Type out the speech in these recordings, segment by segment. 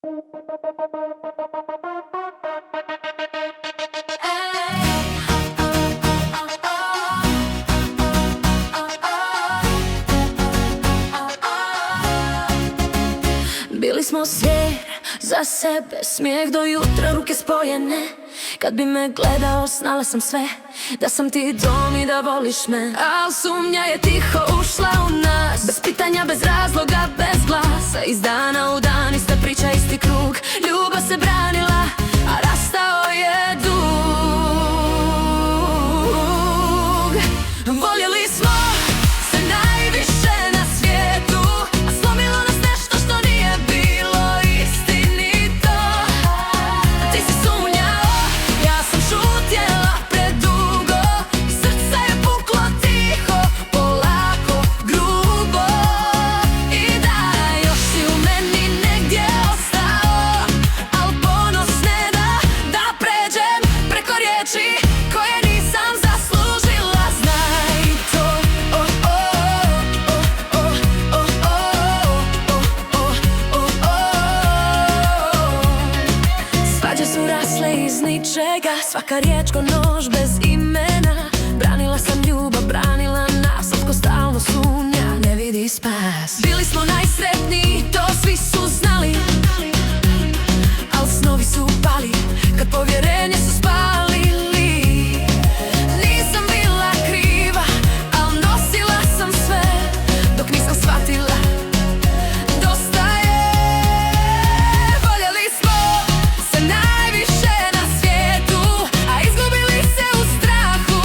Bili smo svijer za sebe, smijeh do jutra, ruke spojene. Kad bi me gledao, znala sam sve, da sam ti dom i da voliš me. Al sumnja je tiho ušla u nas, bez pitanja, bez razloga, bez glasa. Iz dana u dan ista priča, isti krug. Ljubav se branila, a rastao je dug. Voljeli smo se najviše na svijetu, a slomilo nas nešto što nije bilo istinito. Ti si sumnjao, ja sam šutjela predugo, i srce je puklo tiho, polako, grubo. I da, još si u meni negdje ostao, al ponos ne da pređem preko riječi koje nisam zaslužila. Znaj to, svađe su rasle iz ničega, svaka riječ ko nož bez imena. Branila sam ljubav, branila nas, od ko stalno sumnja, ne vidi spas. Bili smo najsretniji, to svi su znali, al snovi su pali kad povjerenje su spalili. Nisam bila kriva, al nosila sam sve, dok nisam shvatila, dosta je. Voljeli smo se najviše na svijetu, a izgubili se u strahu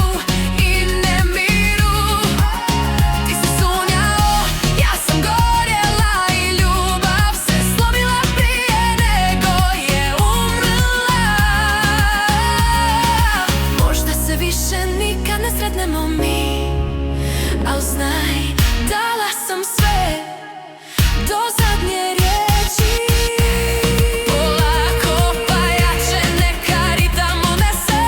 i nemiru. Ti si sumnjao, ja sam gorjela i ljubav se slomila prije nego je umrla. Možda se više nikad ne sretnemo mi, al znaj, dala sam sve do zadnje riječi. Polako pa jače, neka ritam unese.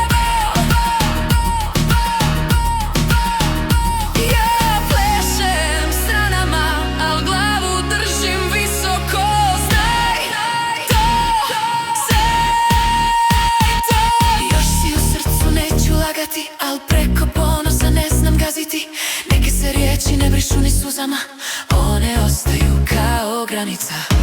Ja plešem stranama, al glavu držim visoko. Znaj to, još si u srcu, neću lagati, al preko ponosa ne znam gaziti. Neke se riječi ne brišu ni suzama, one ostaju kao granica.